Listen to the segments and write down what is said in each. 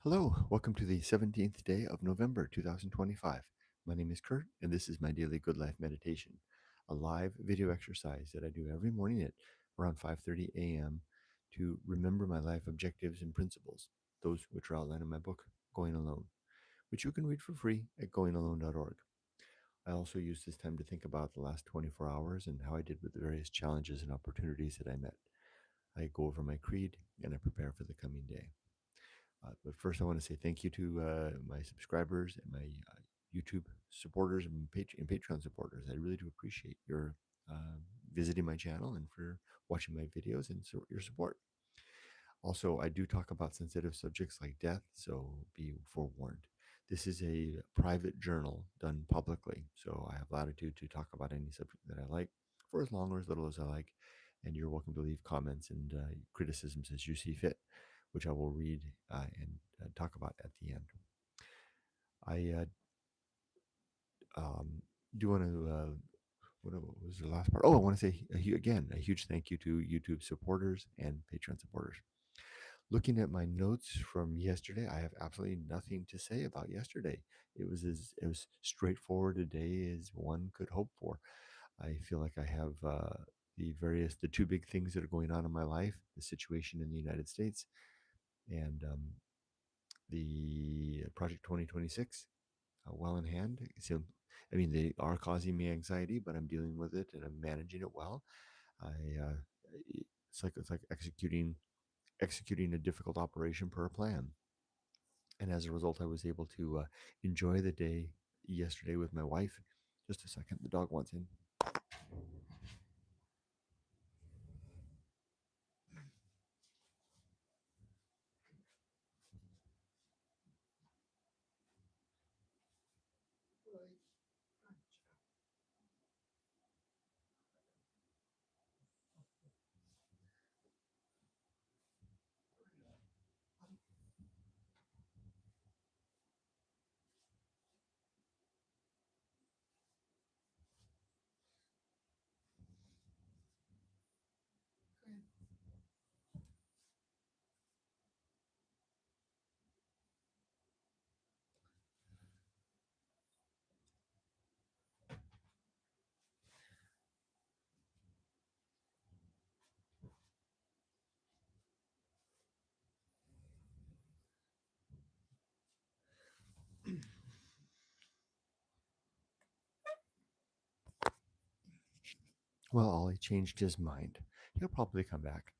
Hello, welcome to the 17th day of November 2025. My name is Kurt, and this is my daily Good Life meditation, a live video exercise that I do every morning at around 5:30 a.m. to remember my life objectives and principles, those which are outlined in my book, Going Alone, which you can read for free at goingalone.org. I also use this time to think about the last 24 hours and how I did with the various challenges and opportunities that I met. I go over my creed and I prepare for the coming day. But first, I want to say thank you to my subscribers and my YouTube supporters and Patreon supporters. I really do appreciate your visiting my channel and for watching my videos and your support. Also, I do talk about sensitive subjects like death, so be forewarned. This is a private journal done publicly, so I have latitude to talk about any subject that I like for as long or as little as I like. And you're welcome to leave comments and criticisms as you see fit, which I will read and talk about at the end. I do want to. What was the last part? Oh, I want to say again a huge thank you to YouTube supporters and Patreon supporters. Looking at my notes from yesterday, I have absolutely nothing to say about yesterday. It was straightforward a day as one could hope for. I feel like I have the two big things that are going on in my life: the situation in the United States and the Project 2026 well in hand. So, I mean, they are causing me anxiety, but I'm dealing with it and I'm managing it well. I it's like executing a difficult operation per plan. And as a result, I was able to enjoy the day yesterday with my wife. Just a second, the dog wants in. Well, Ollie changed his mind. He'll probably come back.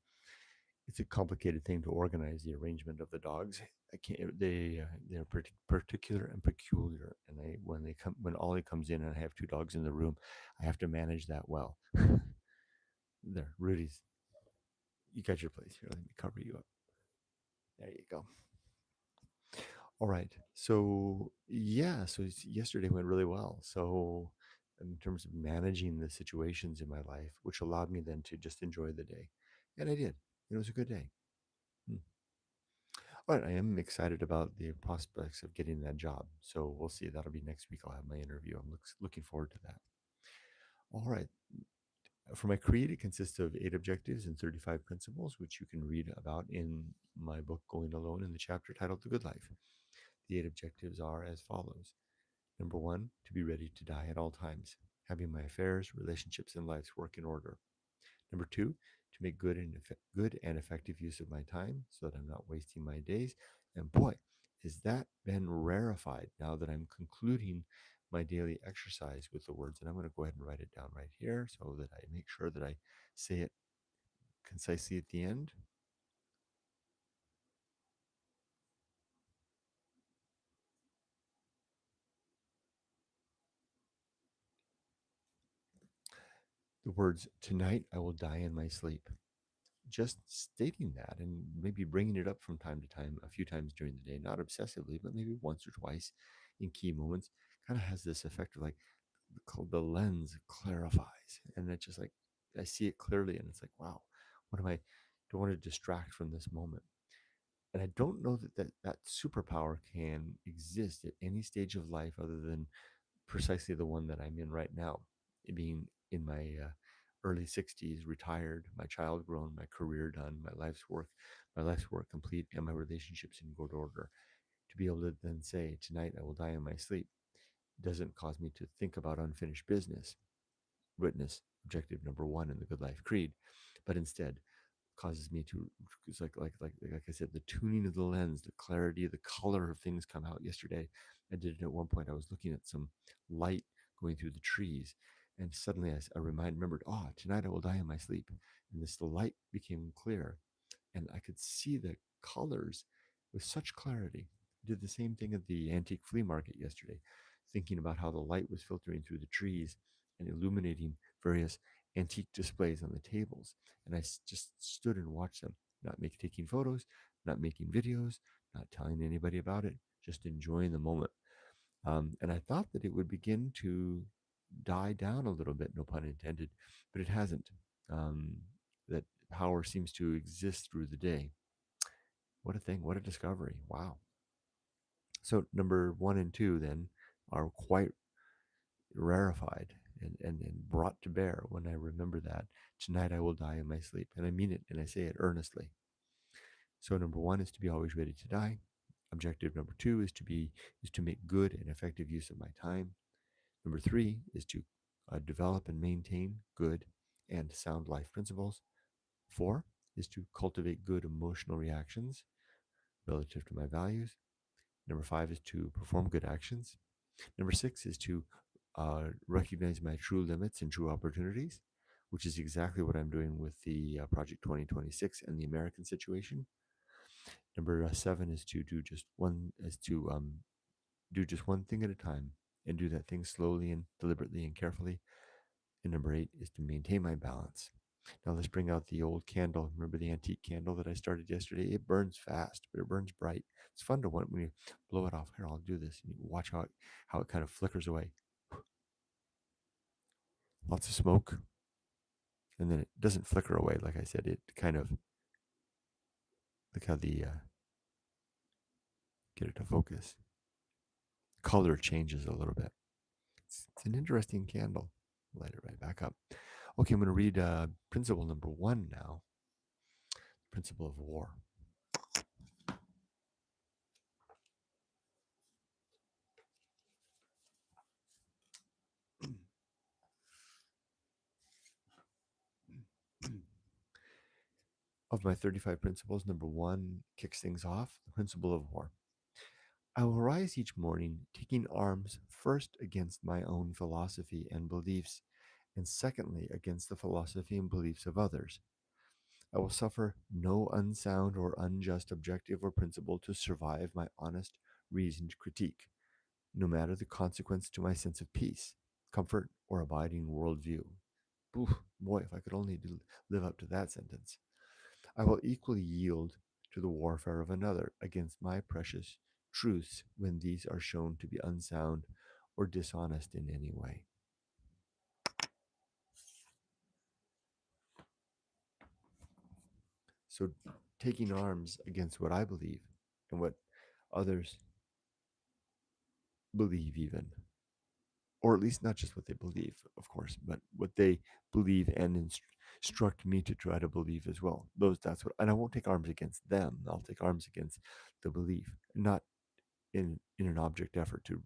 It's a complicated thing to organize the arrangement of the dogs. I can't. They're particular and peculiar, and when Ollie comes in and I have two dogs in the room, I have to manage that well. There, Rudy's. You got your place here. Let me cover you up. There you go. All right. So yeah, yesterday went really well. So in terms of managing the situations in my life, which allowed me then to just enjoy the day, and I did. It was a good day. Hmm. But I am excited about the prospects of getting that job. So we'll see. That'll be next week. I'll have my interview. I'm looking forward to that. All right. For my creed, it consists of 8 objectives and 35 principles, which you can read about in my book, Going Alone, in the chapter titled The Good Life. The 8 objectives are as follows. Number 1, to be ready to die at all times, having my affairs, relationships, and life's work in order. Number 2, to make good and effective use of my time so that I'm not wasting my days. And boy, has that been rarefied now that I'm concluding my daily exercise with the words. And I'm going to go ahead and write it down right here so that I make sure that I say it concisely at the end. The words, tonight I will die in my sleep. Just stating that and maybe bringing it up from time to time, a few times during the day, not obsessively, but maybe once or twice in key moments, kind of has this effect of like the lens clarifies. And it's just like, I see it clearly and it's like, wow, don't want to distract from this moment. And I don't know that superpower can exist at any stage of life other than precisely the one that I'm in right now, being in my early 60s, retired, my child grown, my career done, my life's work complete, and my relationships in good order. To be able to then say, tonight I will die in my sleep, doesn't cause me to think about unfinished business, witness objective number one in the Good Life Creed, but instead causes me to, it's like I said, the tuning of the lens, the clarity, the color of things come out. Yesterday I did it at one point. I was looking at some light going through the trees, and suddenly remembered, oh, tonight I will die in my sleep, and the light became clear, and I could see the colors with such clarity. I did the same thing at the antique flea market yesterday, thinking about how the light was filtering through the trees and illuminating various antique displays on the tables. And just stood and watched them, taking photos, not making videos, not telling anybody about it, just enjoying the moment. And I thought that it would begin to die down a little bit, no pun intended, but it hasn't. Um, that power seems to exist through the day. What a thing! What a discovery! Wow. So number one and two then are quite rarefied and brought to bear when I remember that tonight I will die in my sleep, and I mean it, and I say it earnestly. So number one is to be always ready to die. Objective number two is to make good and effective use of my time. Number three is to develop and maintain good and sound life principles. Four is to cultivate good emotional reactions relative to my values. Number five is to perform good actions. Number six is to recognize my true limits and true opportunities, which is exactly what I'm doing with the Project 2026 and the American situation. Number seven is to do just one thing at a time and do that thing slowly and deliberately and carefully. And number eight is to maintain my balance. Now let's bring out the old candle. Remember the antique candle that I started yesterday? It burns fast, but it burns bright. It's fun to want when you blow it off. Here, I'll do this. And you watch how it kind of flickers away. Lots of smoke, and then it doesn't flicker away. Like I said, it kind of look how the get it to focus. Color changes a little bit. It's an interesting candle. Light it right back up. Okay, I'm going to read principle number one now. Principle of war. Of my 35 principles, number one kicks things off, the principle of war. I will rise each morning taking arms first against my own philosophy and beliefs, and secondly against the philosophy and beliefs of others. I will suffer no unsound or unjust objective or principle to survive my honest, reasoned critique, no matter the consequence to my sense of peace, comfort, or abiding worldview. Oof, boy, if I could only live up to that sentence. I will equally yield to the warfare of another against my precious truths when these are shown to be unsound or dishonest in any way. So, taking arms against what I believe and what others believe, even, or at least not just what they believe, of course, but what they believe and instruct me to try to believe as well. That's what, and I won't take arms against them. I'll take arms against the belief, not in an object effort to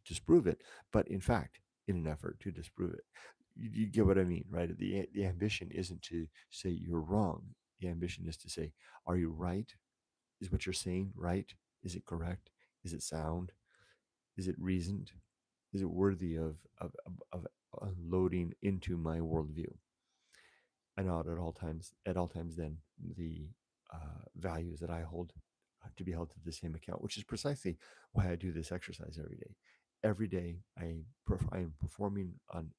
disprove it, but in fact in an effort to disprove it. You get what I mean, right? The ambition isn't to say you're wrong. The ambition is to say, are you right? Is what you're saying right? Is it correct? Is it sound? Is it reasoned? Is it worthy of loading into my worldview? And not at all times, then the values that I hold to be held to the same account, which is precisely why I do this exercise every day. Every day, I am performing an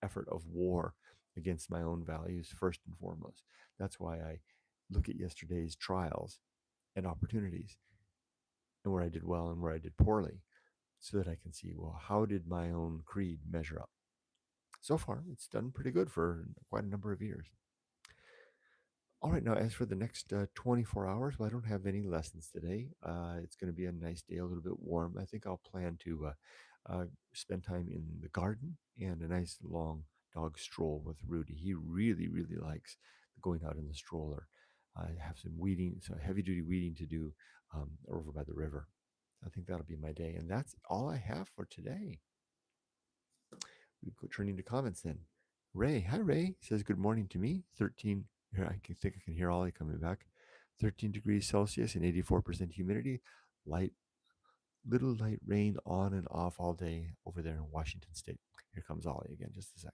effort of war against my own values first and foremost. That's why I look at yesterday's trials and opportunities and where I did well and where I did poorly, so that I can see, well, how did my own creed measure up? So far, it's done pretty good for quite a number of years. All right, now as for the next 24 hours, well, I don't have any lessons today. It's going to be a nice day, a little bit warm. I think I'll plan to spend time in the garden and a nice long dog stroll with Rudy. He really, really likes going out in the stroller. I have some weeding, so heavy duty weeding to do over by the river. I think that'll be my day. And that's all I have for today. We go turning to comments then. Ray, hi Ray, says good morning to me. 13, here I can think I can hear Ollie coming back. 13 degrees Celsius and 84% humidity. Light, little light rain on and off all day over there in Washington State. Here comes Ollie again, just a sec.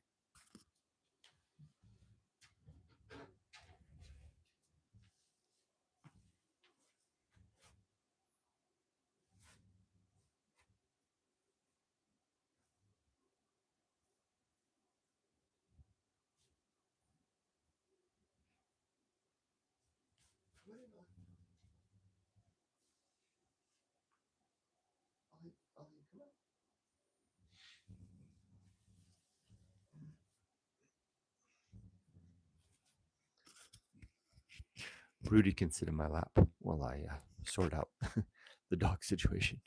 Rudy can sit in my lap while I sort out the dog situation.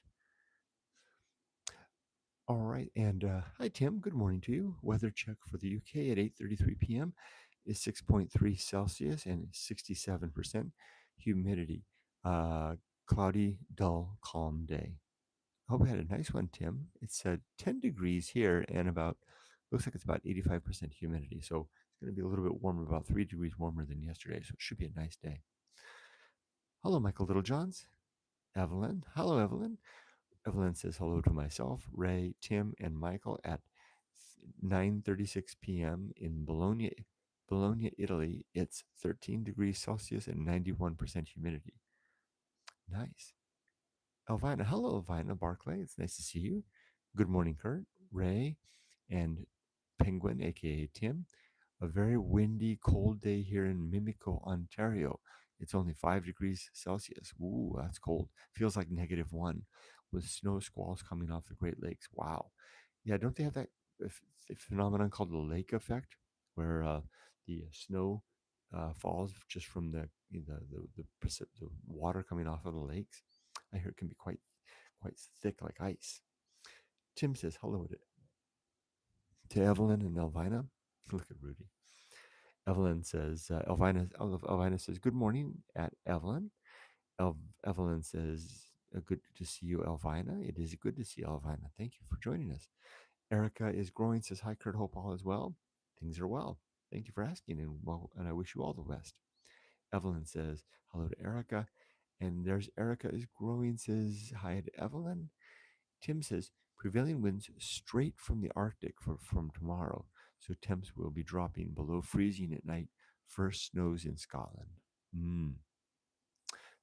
All right, and hi Tim. Good morning to you. Weather check for the UK at 8:33 p.m. is 6.3 Celsius and 67% humidity. Cloudy, dull, calm day. I hope you had a nice one, Tim. It's 10 degrees here and about looks like it's about 85% humidity. So it's going to be a little bit warmer, about 3 degrees warmer than yesterday. So it should be a nice day. Hello, Michael Littlejohns. Evelyn. Hello, Evelyn. Evelyn says hello to myself, Ray, Tim, and Michael at 9:36 p.m. in Bologna, Italy. It's 13 degrees Celsius and 91% humidity. Nice. Elvina, hello, Elvina Barclay. It's nice to see you. Good morning, Kurt, Ray, and Penguin, aka Tim. A very windy, cold day here in Mimico, Ontario. It's only 5 degrees Celsius. Ooh, that's cold. Feels like -1 with snow squalls coming off the Great Lakes. Wow. Yeah, don't they have that phenomenon called the lake effect, where the snow falls just from the water coming off of the lakes? I hear it can be quite thick like ice. Tim says hello to Evelyn and Elvina. Look at Rudy. Evelyn says, Elvina says, good morning at Evelyn. Evelyn says, good to see you, Elvina. It is good to see you, Elvina. Thank you for joining us. Erica is growing, says, hi, Kurt. Hope all is well. Things are well. Thank you for asking, and I wish you all the best. Evelyn says, hello to Erica. And there's Erica is growing, says, hi to Evelyn. Tim says, prevailing winds straight from the Arctic from tomorrow, so temps will be dropping below freezing at night. First snows in Scotland.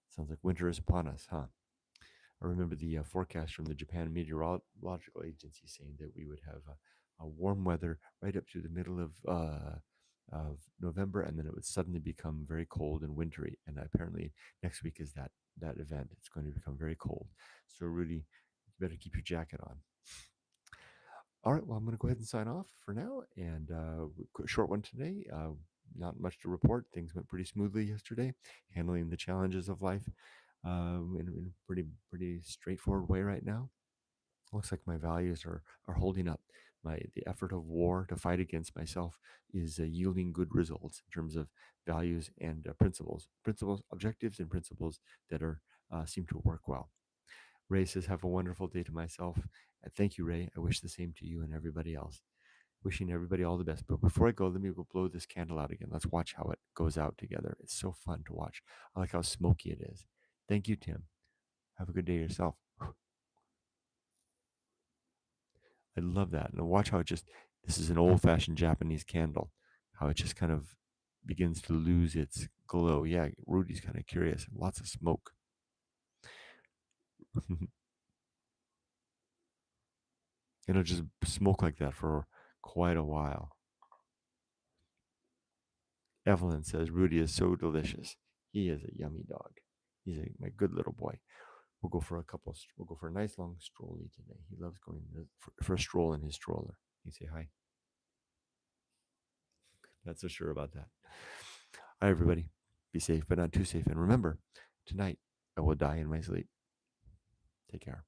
Sounds like winter is upon us, huh? I remember the forecast from the Japan Meteorological Agency saying that we would have a warm weather right up to the middle of November, and then it would suddenly become very cold and wintry. And apparently, next week is that event. It's going to become very cold. So, Rudy, you better keep your jacket on. All right, well, I'm going to go ahead and sign off for now. And short one today. Not much to report. Things went pretty smoothly yesterday, handling the challenges of life in a pretty straightforward way right now. Looks like my values are holding up. The effort of war to fight against myself is yielding good results in terms of values and principles, objectives, and principles that are seem to work well. Ray says, have a wonderful day to myself. Thank you, Ray. I wish the same to you and everybody else. Wishing everybody all the best. But before I go, let me go blow this candle out again. Let's watch how it goes out together. It's so fun to watch. I like how smoky it is. Thank you, Tim. Have a good day yourself. I love that. And watch how this is an old fashioned Japanese candle, how it just kind of begins to lose its glow. Yeah, Rudy's kind of curious. Lots of smoke. It'll just smoke like that for quite a while. Evelyn says Rudy is so delicious. He is a yummy dog. My good little boy. We'll go for we'll go for a nice long strolly today. He loves going for a stroll in his stroller. You say hi. Not so sure about that. Hi, everybody. Be safe, but not too safe. And remember, tonight I will die in my sleep. Take care.